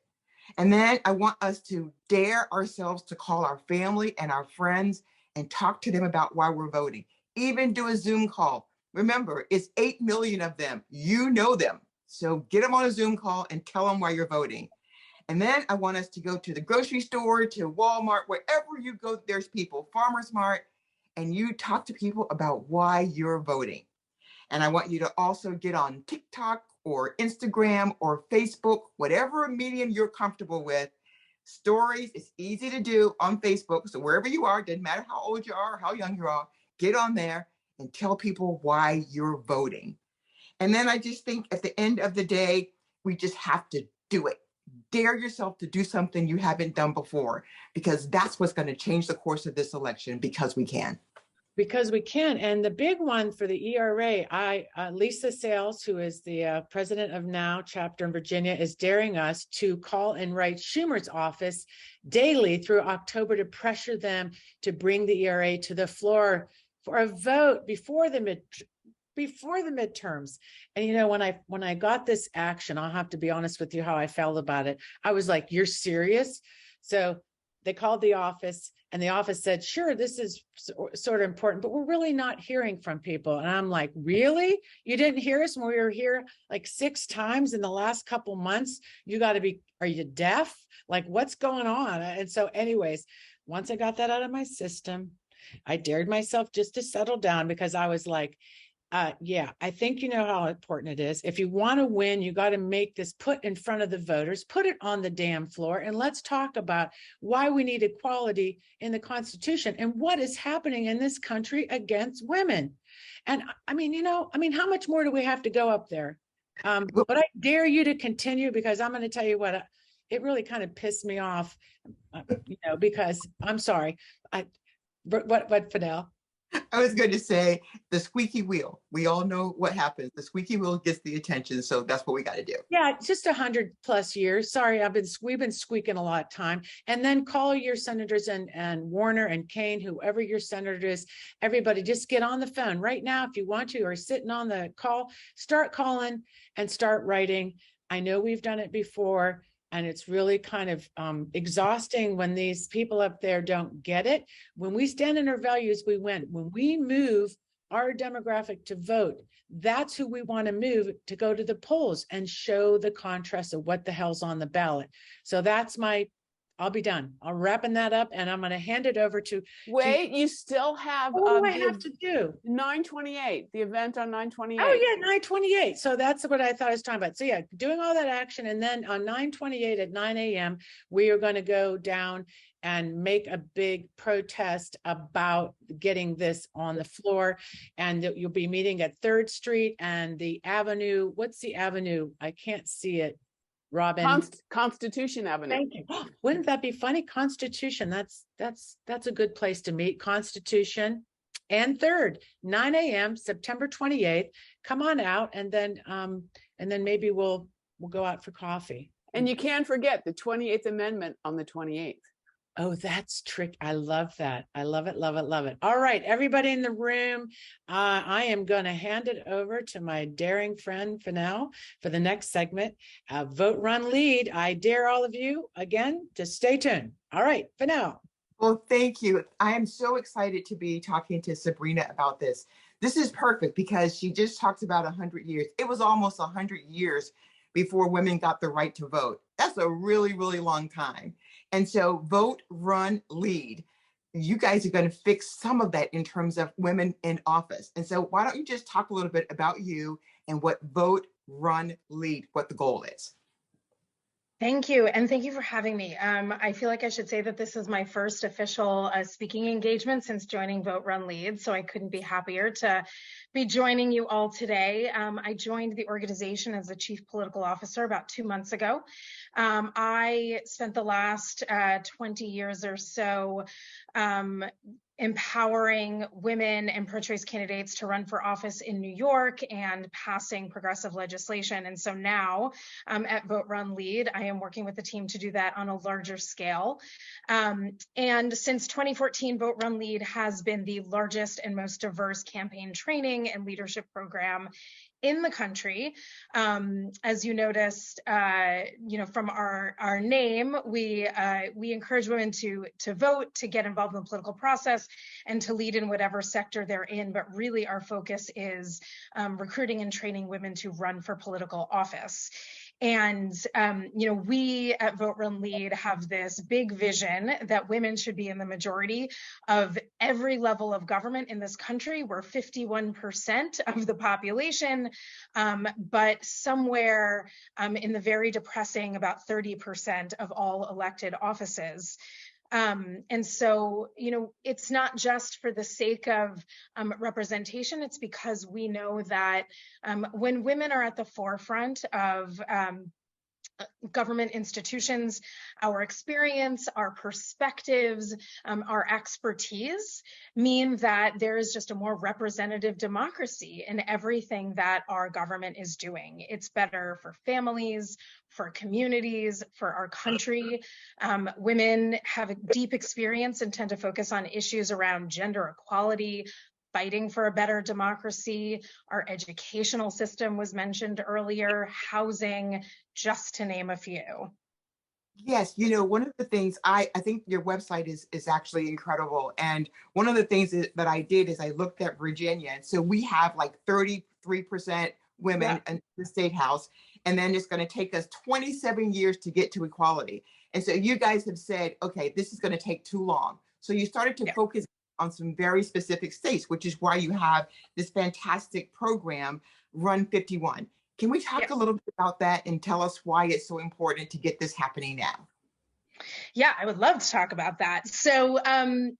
And then I want us to dare ourselves to call our family and our friends and talk to them about why we're voting. Even do a Zoom call. Remember, it's 8 million of them. You know them. So get them on a Zoom call and tell them why you're voting. And then I want us to go to the grocery store, to Walmart, wherever you go, there's people, Farmers Mart, and you talk to people about why you're voting. And I want you to also get on TikTok or Instagram or Facebook, whatever medium you're comfortable with. Stories, it's easy to do on Facebook. So wherever you are, doesn't matter how old you are or how young you are, get on there and tell people why you're voting. And then I just think at the end of the day, we just have to do it. Dare yourself to do something you haven't done before, because that's what's going to change the course of this election, because we can. Because we can. And the big one for the ERA, Lisa Sales, who is the president of NOW chapter in Virginia, is daring us to call and write Schumer's office daily through October to pressure them to bring the ERA to the floor for a vote before the midterms. And you know, when I got this action, I'll have to be honest with you how I felt about it. I was like, you're serious? So they called the office, and the office said, sure, this is sort of important, but we're really not hearing from people. And I'm like, really? You didn't hear us when we were here like 6 times in the last couple months? You got to be, are you deaf? Like, what's going on? And so anyways, once I got that out of my system, I dared myself just to settle down, because I was like, yeah, I think you know how important it is. If you want to win, you got to make this put in front of the voters, put it on the damn floor, and let's talk about why we need equality in the Constitution and what is happening in this country against women. And I mean, you know, how much more do we have to go up there? But I dare you to continue, because I'm going to tell you what, it really kind of pissed me off, you know, because I'm sorry. What, Fidel? I was going to say the squeaky wheel. We all know what happens. The squeaky wheel gets the attention. So that's what we got to do. Yeah, just 100+ years. Sorry, we've been squeaking a lot of time. And then call your senators and Warner and Kane, whoever your senator is, everybody just get on the phone right now if you want to, or sitting on the call, start calling and start writing. I know we've done it before. And it's really kind of exhausting when these people up there don't get it. When we stand in our values, we win. When we move our demographic to vote, that's who we want to move to go to the polls and show the contrast of what the hell's on the ballot. So that's I'll be done. I'm wrapping that up, and I'm going to hand it over to. Wait, you still have. What do I have to do? 9/28, the event on 9/28. Oh yeah, 9/28. So that's what I thought I was talking about. So yeah, doing all that action, and then on 9/28 at 9 a.m., we are going to go down and make a big protest about getting this on the floor. And you'll be meeting at 3rd Street and the Avenue. What's the Avenue? I can't see it. Robbin. Constitution Avenue. Thank you. Wouldn't that be funny? Constitution. That's a good place to meet. Constitution and 3rd, 9 a.m., September 28th. Come on out, and then maybe we'll go out for coffee. And you can't forget the 28th Amendment on the 28th. Oh, that's trick. I love that. I love it, love it, love it. All right, everybody in the room, I am going to hand it over to my daring friend Fennell for the next segment. Vote, Run, Lead. I dare all of you again to stay tuned. All right, Fennell. Well, thank you. I am so excited to be talking to Sabrina about this. This is perfect, because she just talked about 100 years. It was almost 100 years before women got the right to vote. That's a really, really long time. And so Vote, Run, Lead. You guys are going to fix some of that in terms of women in office. And so why don't you just talk a little bit about you and what Vote, Run, Lead, what the goal is? Thank you. And thank you for having me. I feel like I should say that this is my first official speaking engagement since joining Vote, Run, Lead. So I couldn't be happier to be joining you all today. I joined the organization as the chief political officer about 2 months ago. I spent the last 20 years or so empowering women and pro-choice candidates to run for office in New York and passing progressive legislation. And so now at VoteRunLead, I am working with the team to do that on a larger scale. And since 2014, VoteRunLead has been the largest and most diverse campaign training and leadership program in the country. As you noticed, from our name, we encourage women to vote, to get involved in the political process, and to lead in whatever sector they're in. But really, our focus is recruiting and training women to run for political office. And, we at VoteRunLead have this big vision that women should be in the majority of every level of government in this country. We're 51% of the population, but somewhere in the very depressing about 30% of all elected offices. And so, it's not just for the sake of representation, it's because we know that when women are at the forefront of government institutions, our experience, our perspectives, our expertise mean that there is just a more representative democracy in everything that our government is doing. It's better for families, for communities, for our country. Women have a deep experience and tend to focus on issues around gender equality, fighting for a better democracy. Our educational system was mentioned earlier, housing, just to name a few. Yes, one of the things I think your website is actually incredible. And one of the things that I did is I looked at Virginia. And so we have like 33% women in the state house. And then it's going to take us 27 years to get to equality. And so you guys have said, okay, this is going to take too long. So you started to focus on some very specific states, which is why you have this fantastic program, Run 51. Can we talk a little bit about that and tell us why it's so important to get this happening now? Yeah, I would love to talk about that. So,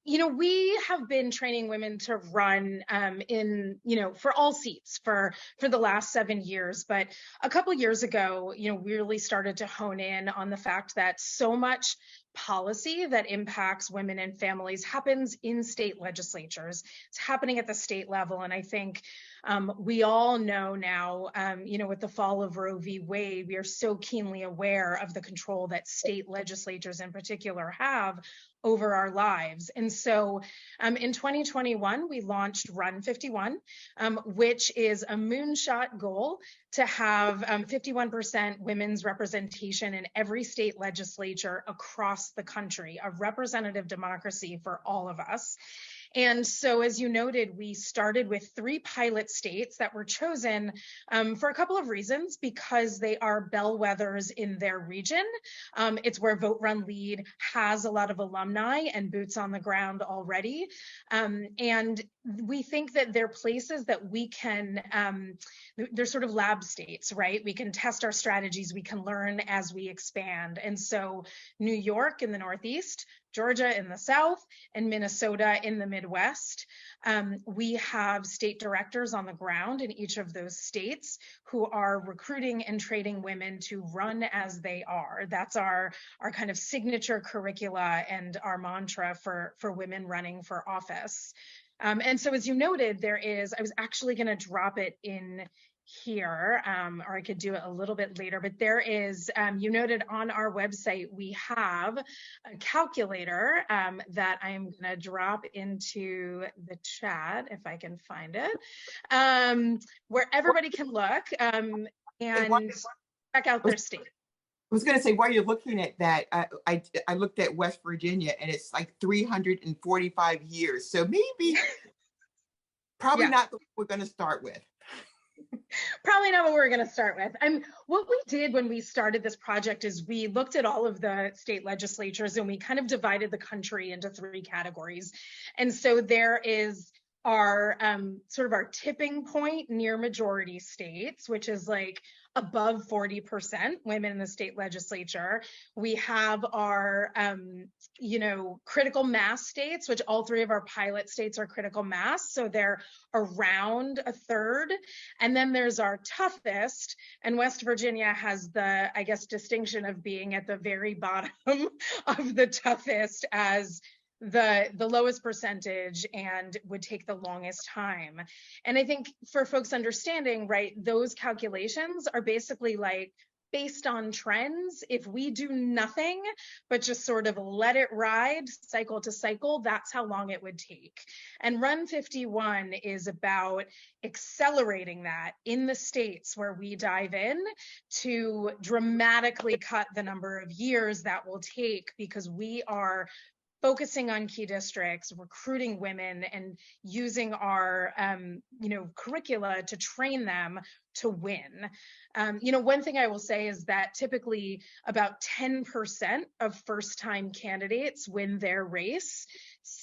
we have been training women to run for all seats for the last 7 years. But a couple years ago, we really started to hone in on the fact that so much policy that impacts women and families happens in state legislatures. It's happening at the state level. And I think we all know now, with the fall of Roe v. Wade, we are so keenly aware of the control that state legislatures in particular have over our lives. And so in 2021, we launched Run 51, which is a moonshot goal to have 51% women's representation in every state legislature across the country, a representative democracy for all of us. And so, as you noted, we started with 3 pilot states that were chosen for a couple of reasons, because they are bellwethers in their region. It's where VoteRunLead has a lot of alumni and boots on the ground already. And we think that they're places that we can, they're sort of lab states, right? We can test our strategies, we can learn as we expand. And so New York in the Northeast, Georgia in the South, and Minnesota in the Midwest. We have state directors on the ground in each of those states who are recruiting and training women to run as they are. That's our kind of signature curricula and our mantra for women running for office. And so, as you noted, I was actually going to drop it in here, or I could do it a little bit later, but there is, you noted on our website, we have a calculator that I am going to drop into the chat, if I can find it, where everybody can look and check out their state. I was going to say, while you're looking at that, I looked at West Virginia, and it's like 345 years. So maybe, probably not what we're going to start with. Probably not what we're going to start with. And what we did when we started this project is we looked at all of the state legislatures and we kind of divided the country into 3 categories. And so there is our sort of our tipping point near majority states, which is like above 40% women in the state legislature. We have our, critical mass states, which all 3 of our pilot states are critical mass. So they're around a third. And then there's our toughest, and West Virginia has the, I guess, distinction of being at the very bottom of the toughest, as the lowest percentage and would take the longest time. And I think for folks understanding, right, those calculations are basically like based on trends. If we do nothing but just sort of let it ride cycle to cycle, that's how long it would take. And Run 51 is about accelerating that in the states where we dive in to dramatically cut the number of years that will take, because we are focusing on key districts, recruiting women, and using our curricula to train them to win. One thing I will say is that typically about 10% of first-time candidates win their race.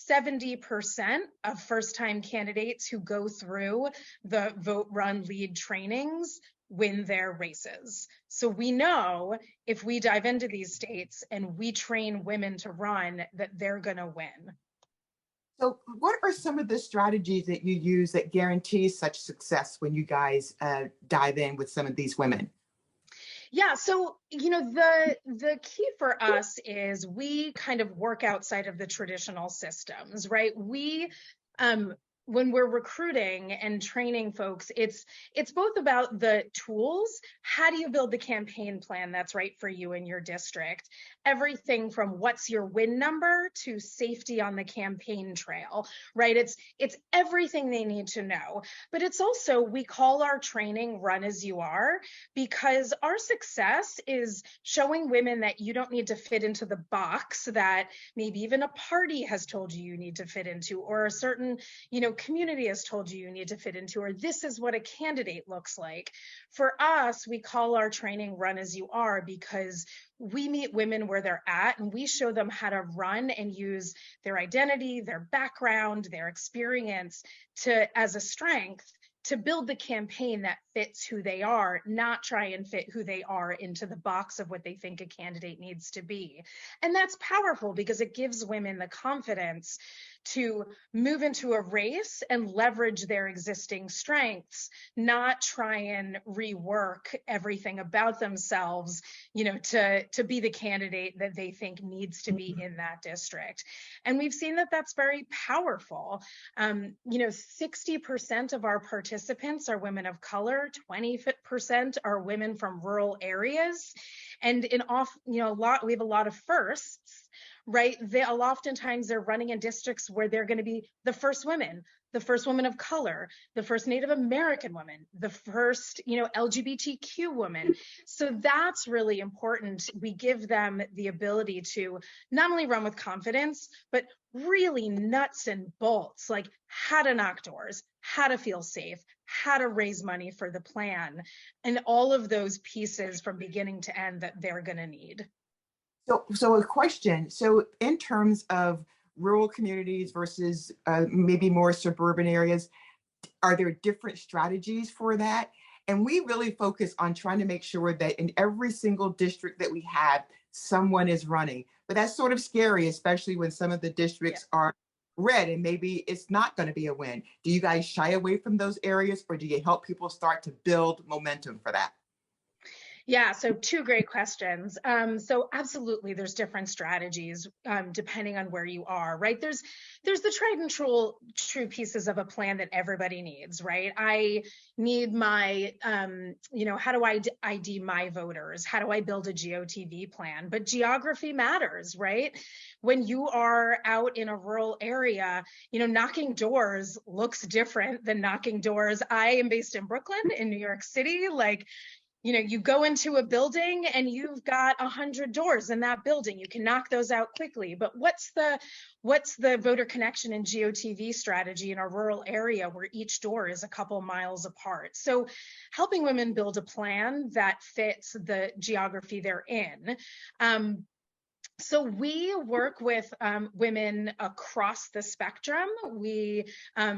70% of first-time candidates who go through the Vote, Run, Lead trainings win their races. So we know if we dive into these states and we train women to run, that they're going to win. So what are some of the strategies that you use that guarantee such success when you guys dive in with some of these women? Yeah, so, the key for us is we kind of work outside of the traditional systems, right? We, when we're recruiting and training folks, it's both about the tools. How do you build the campaign plan that's right for you in your district? Everything from what's your win number to safety on the campaign trail, right? It's everything they need to know. But it's also, we call our training Run As You Are, because our success is showing women that you don't need to fit into the box that maybe even a party has told you you need to fit into, or a certain, community has told you need to fit into, or this is what a candidate looks like. For us, we call our training Run As You Are, because we meet women where they're at and we show them how to run and use their identity, their background, their experience as a strength to build the campaign that fits who they are, not try and fit who they are into the box of what they think a candidate needs to be. And that's powerful because it gives women the confidence to move into a race and leverage their existing strengths, not try and rework everything about themselves, to be the candidate that they think needs to be in that district. And we've seen that that's very powerful. 60% of our participants are women of color, 20% are women from rural areas. And we have a lot of firsts, right? Oftentimes they're running in districts where they're going to be the first women of color, the first Native American woman, the first, LGBTQ woman. So that's really important. We give them the ability to not only run with confidence, but really nuts and bolts, like how to knock doors, how to feel safe, how to raise money for the plan, and all of those pieces from beginning to end that they're going to need. So a question. So in terms of rural communities versus maybe more suburban areas, are there different strategies for that? And we really focus on trying to make sure that in every single district that we have, someone is running. But that's sort of scary, especially when some of the districts are red and maybe it's not going to be a win. Do you guys shy away from those areas, or do you help people start to build momentum for that? Yeah, so two great questions. So absolutely, there's different strategies depending on where you are, right? There's the tried and true pieces of a plan that everybody needs, right? I need my, how do I ID my voters? How do I build a GOTV plan? But geography matters, right? When you are out in a rural area, knocking doors looks different than knocking doors. I am based in Brooklyn, in New York City, you go into a building and you've got 100 doors in that building. You can knock those out quickly. But what's the voter connection and GOTV strategy in a rural area where each door is a couple miles apart? So helping women build a plan that fits the geography they're in. So we work with women across the spectrum. We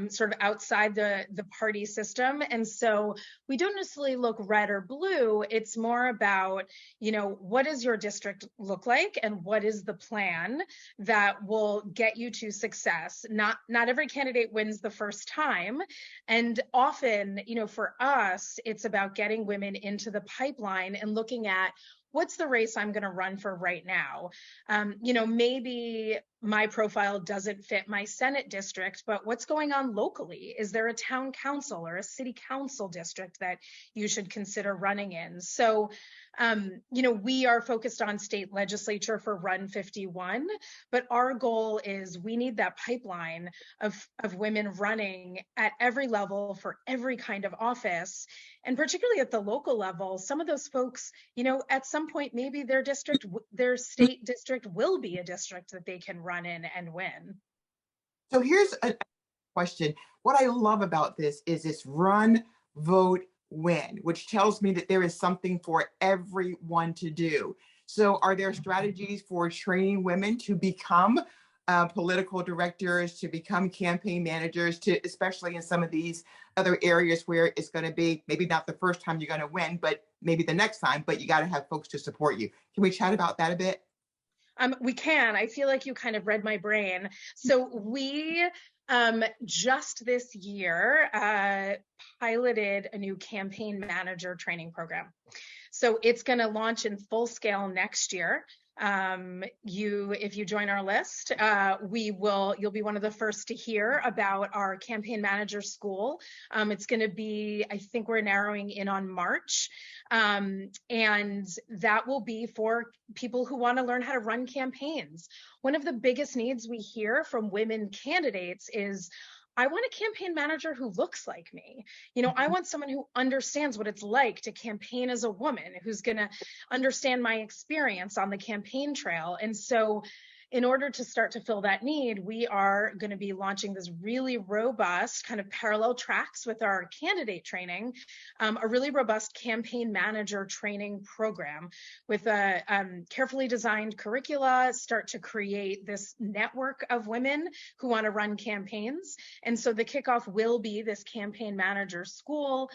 sort of outside the party system. And so we don't necessarily look red or blue. It's more about, what does your district look like and what is the plan that will get you to success? Not every candidate wins the first time. And often, for us, it's about getting women into the pipeline and looking at what's the race I'm going to run for right now? Maybe my profile doesn't fit my Senate district, but what's going on locally? Is there a town council or a city council district that you should consider running in? So, we are focused on state legislature for Run 51, but our goal is we need that pipeline of women running at every level for every kind of office. And particularly at the local level, some of those folks, at some point, maybe their state district will be a district that they can run in and win. So here's a question. What I love about this is this run, vote, win, which tells me that there is something for everyone to do. So are there strategies for training women to become political directors, to become campaign managers, to especially in some of these other areas where it's going to be maybe not the first time you're going to win, but maybe the next time, but you got to have folks to support you. Can we chat about that a bit? We can. I feel like you kind of read my brain. So we just this year piloted a new campaign manager training program. So it's going to launch in full scale next year. If you join our list, you'll be one of the first to hear about our campaign manager school. It's going to be, I think we're narrowing in on March. And that will be for people who want to learn how to run campaigns. One of the biggest needs we hear from women candidates is, I want a campaign manager who looks like me. I want someone who understands what it's like to campaign as a woman, who's going to understand my experience on the campaign trail. And so in order to start to fill that need, we are going to be launching this really robust kind of parallel tracks with our candidate training, a really robust campaign manager training program with a carefully designed curricula, start to create this network of women who want to run campaigns. And so the kickoff will be this campaign manager school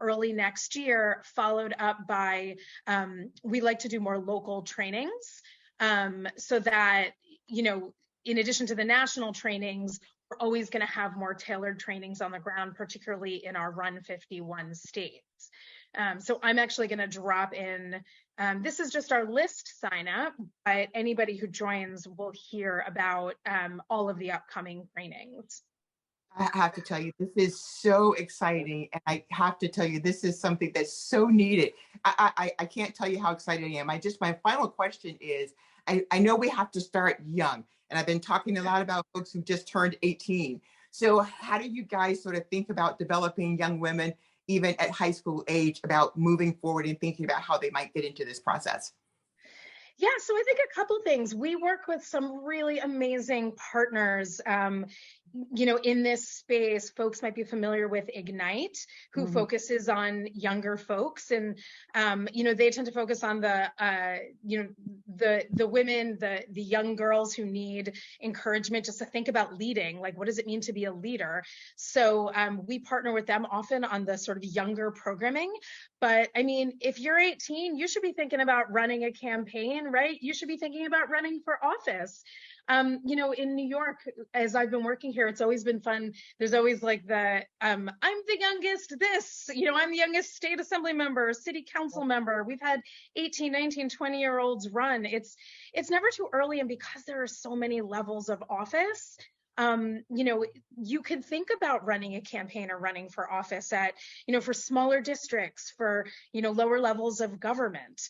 early next year, followed up by, we like to do more local trainings. So that, in addition to the national trainings, we're always going to have more tailored trainings on the ground, particularly in our Run 51 states. So I'm actually going to drop in, this is just our list sign up, but anybody who joins will hear about all of the upcoming trainings. I have to tell you, this is so exciting. And I have to tell you, this is something that's so needed. I can't tell you how excited I am. My final question is, I know we have to start young, and I've been talking a lot about folks who just turned 18. So how do you guys sort of think about developing young women, even at high school age, about moving forward and thinking about how they might get into this process? Yeah, so I think a couple things. We work with some really amazing partners. In this space, folks might be familiar with Ignite, who focuses on younger folks, and they tend to focus on the women, the young girls who need encouragement just to think about leading. Like, what does it mean to be a leader? So we partner with them often on the sort of younger programming. But I mean, if you're 18, you should be thinking about running a campaign, right? You should be thinking about running for office. In New York, as I've been working here, it's always been fun. There's always like I'm the youngest I'm the youngest state assembly member, city council member. We've had 18, 19, 20-year-olds run. It's never too early. And because there are so many levels of office, you can think about running a campaign or running for office at, for smaller districts, for, lower levels of government.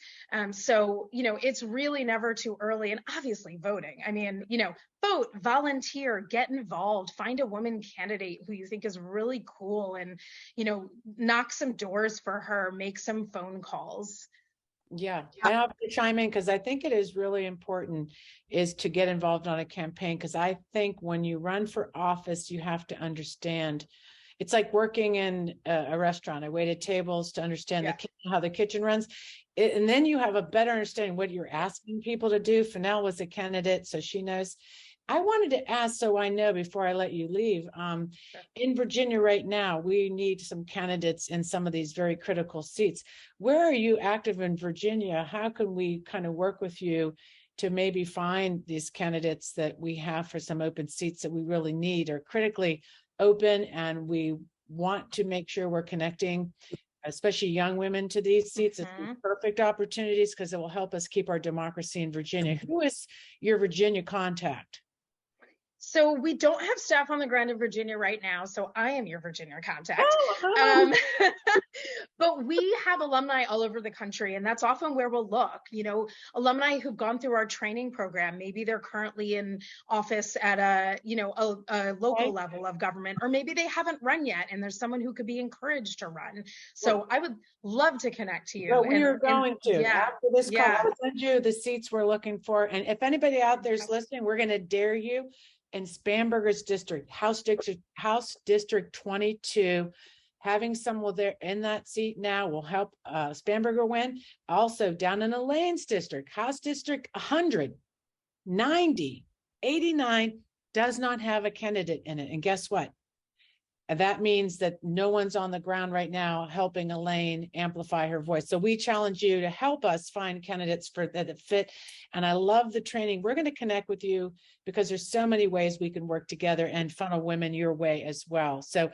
So, it's really never too early. And obviously voting. I mean, vote, volunteer, get involved, find a woman candidate who you think is really cool and, knock some doors for her, make some phone calls. Yeah, I have to chime in because I think it is really important is to get involved on a campaign, because I think when you run for office, you have to understand. It's like working in a restaurant. I waited tables to understand how the kitchen runs. And then you have a better understanding what you're asking people to do. Fennell was a candidate, so she knows. I wanted to ask, so I know before I let you leave, in Virginia right now, we need some candidates in some of these very critical seats. Where are you active in Virginia? How can we kind of work with you to maybe find these candidates that we have for some open seats that we really need or critically open, and we want to make sure we're connecting especially young women to these seats. It's Mhm. perfect opportunities because it will help us keep our democracy in Virginia. Who is your Virginia contact? So we don't have staff on the ground in Virginia right now, so I am your Virginia contact. Oh, But we have alumni all over the country, and that's often where we'll look. Alumni who've gone through our training program. Maybe they're currently in office at a local level of government, or maybe they haven't run yet, and there's someone who could be encouraged to run. So I would love to connect to you. No, we are going to. Yeah, After this call, yeah. I'll send you the seats we're looking for. And if anybody out there is listening, we're going to dare you in Spanberger's district, House District 22. Having someone there in that seat now will help Spanberger win. Also down in Elaine's district, House District 100, 90, 89 does not have a candidate in it. And guess what? That means that no one's on the ground right now helping Elaine amplify her voice. So we challenge you to help us find candidates that fit. And I love the training. We're going to connect with you because there's so many ways we can work together and funnel women your way as well. So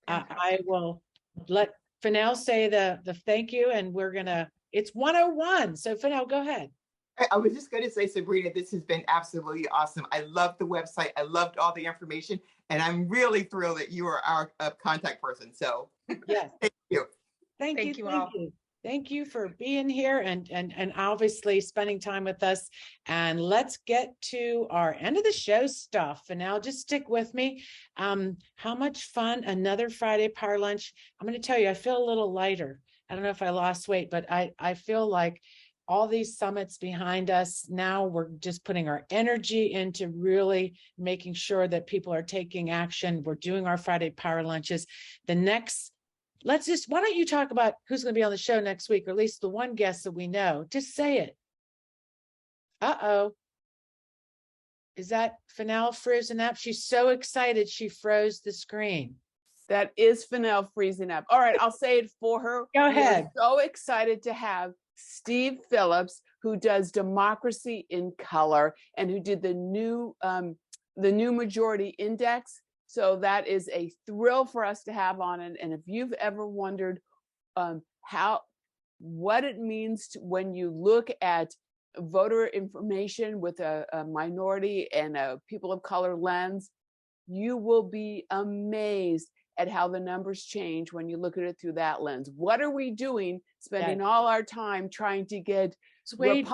I will let Fennell say the thank you, and it's 101. So Fennell, go ahead. I was just going to say, Sabrina, this has been absolutely awesome. I love the website. I loved all the information, and I'm really thrilled that you are our contact person. So yes, thank you. Thank you all. Thank you for being here and obviously spending time with us. And let's get to our end of the show stuff. And now just stick with me. How much fun, another Friday Power Lunch. I'm going to tell you, I feel a little lighter. I don't know if I lost weight, but I feel like all these summits behind us. Now we're just putting our energy into really making sure that people are taking action. We're doing our Friday Power Lunches. Why don't you talk about who's going to be on the show next week, or at least the one guest that we know? Just say it. Uh-oh. Is that Fennell frozen up? She's so excited she froze the screen. That is Fennell freezing up. All right, I'll say it for her. Go ahead. We're so excited to have Steve Phillips, who does Democracy in Color and who did the new Majority Index. So that is a thrill for us to have on. And if you've ever wondered what it means when you look at voter information with a minority and a people of color lens, you will be amazed at how the numbers change when you look at it through that lens. What are we doing, spending all our time trying to get swing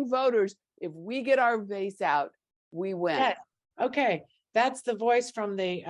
voters? If we get our base out, we win. Yes. Okay. That's the voice from the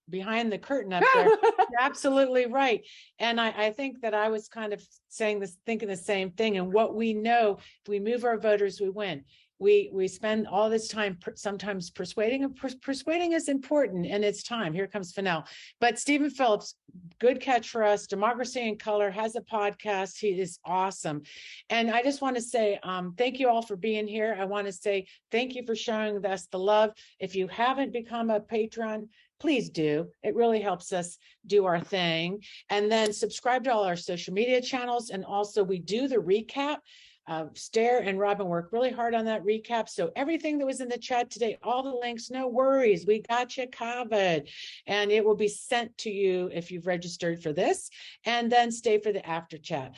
behind the curtain up there. You're absolutely right. And I think that I was kind of thinking the same thing. And what we know, if we move our voters, we win. We spend all this time sometimes persuading, and persuading is important, and it's time. Here comes Fennell. But Stephen Phillips, good catch for us. Democracy in Color has a podcast. He is awesome. And I just want to say thank you all for being here. I want to say thank you for showing us the love. If you haven't become a patron, please do. It really helps us do our thing. And then subscribe to all our social media channels. And also we do the recap. Stair and Robbin work really hard on that recap. So everything that was in the chat today, all the links, no worries. We got you covered. And it will be sent to you if you've registered for this. And then stay for the after chat.